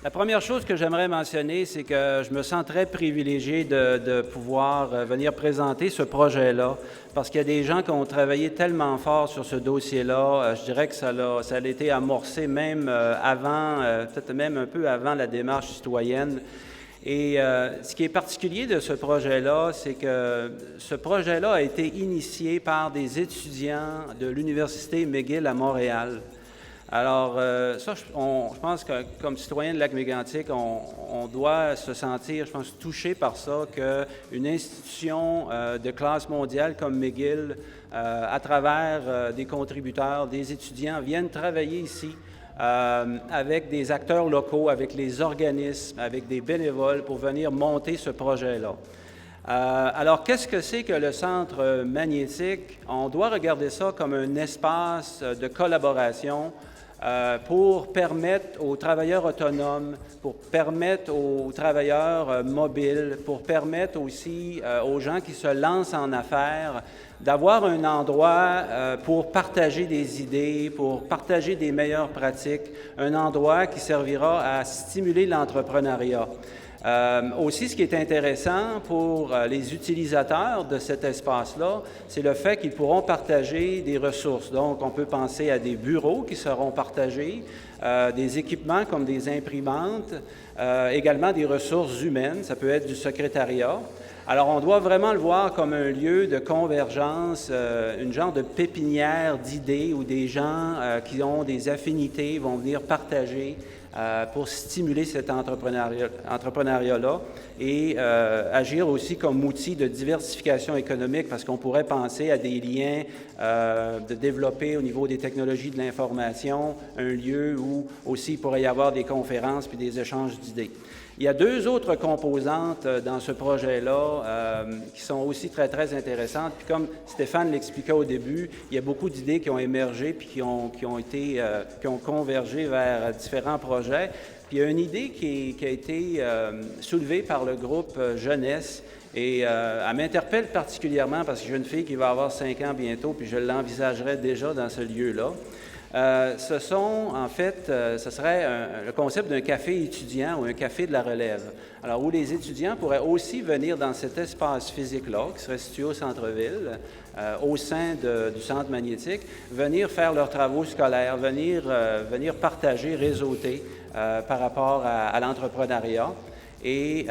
La première chose que j'aimerais mentionner, c'est que je me sens très privilégié de pouvoir venir présenter ce projet-là, parce qu'il y a des gens qui ont travaillé tellement fort sur ce dossier-là. Je dirais que ça a été amorcé même avant, peut-être même un peu avant la démarche citoyenne. Et ce qui est particulier de ce projet-là, c'est que ce projet-là a été initié par des étudiants de l'Université McGill à Montréal. Alors, je pense que comme citoyen de Lac-Mégantic, on doit se sentir, je pense, touché par ça, qu'une institution de classe mondiale comme McGill, à travers des contributeurs, des étudiants, viennent travailler ici avec des acteurs locaux, avec les organismes, avec des bénévoles pour venir monter ce projet-là. Alors, qu'est-ce que c'est que le centre magnétique? On doit regarder ça comme un espace de collaboration pour permettre aux travailleurs autonomes, pour permettre aux travailleurs mobiles, pour permettre aussi aux gens qui se lancent en affaires d'avoir un endroit pour partager des idées, pour partager des meilleures pratiques, un endroit qui servira à stimuler l'entrepreneuriat. Aussi, ce qui est intéressant pour les utilisateurs de cet espace-là, c'est le fait qu'ils pourront partager des ressources. Donc, on peut penser à des bureaux qui seront partagés, des équipements comme des imprimantes, également des ressources humaines, ça peut être du secrétariat. Alors, on doit vraiment le voir comme un lieu de convergence, une genre de pépinière d'idées où des gens qui ont des affinités vont venir partager pour stimuler cet entrepreneuriat-là et agir aussi comme outil de diversification économique, parce qu'on pourrait penser à des liens de développer au niveau des technologies de l'information, un lieu où aussi il pourrait y avoir des conférences puis des échanges d'idées. Il y a deux autres composantes dans ce projet-là qui sont aussi très, très intéressantes. Puis comme Stéphane l'expliquait au début, il y a beaucoup d'idées qui ont émergé puis qui ont convergé vers différents projets. Puis il y a une idée qui a été soulevée par le groupe Jeunesse et elle m'interpelle particulièrement parce que j'ai une fille qui va avoir 5 ans bientôt puis je l'envisagerais déjà dans ce lieu-là. Ce serait le concept d'un café étudiant ou un café de la relève. Alors, où les étudiants pourraient aussi venir dans cet espace physique-là, qui serait situé au centre-ville, au sein du centre magnétique, venir faire leurs travaux scolaires, venir partager, réseauter par rapport à l'entrepreneuriat et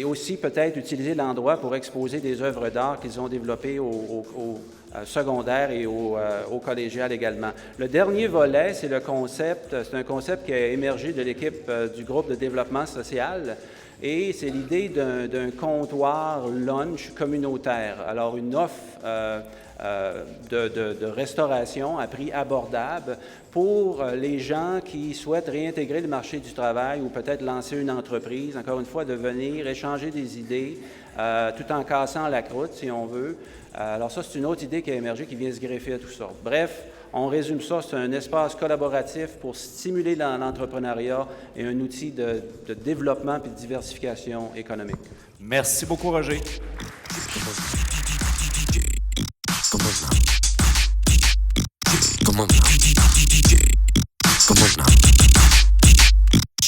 aussi peut-être utiliser l'endroit pour exposer des œuvres d'art qu'ils ont développées au secondaire et au collégial également. Le dernier volet, c'est un concept qui a émergé de l'équipe du groupe de développement social et c'est l'idée d'un comptoir lunch communautaire. Alors, une offre de restauration à prix abordable pour les gens qui souhaitent réintégrer le marché du travail ou peut-être lancer une entreprise, encore une fois, de venir échanger des idées tout en cassant la croûte, si on veut. Alors ça, c'est une autre idée qui a émergé, qui vient se greffer à tout ça. Bref, on résume ça, c'est un espace collaboratif pour stimuler l'entrepreneuriat et un outil de développement et de diversification économique. Merci beaucoup, Roger.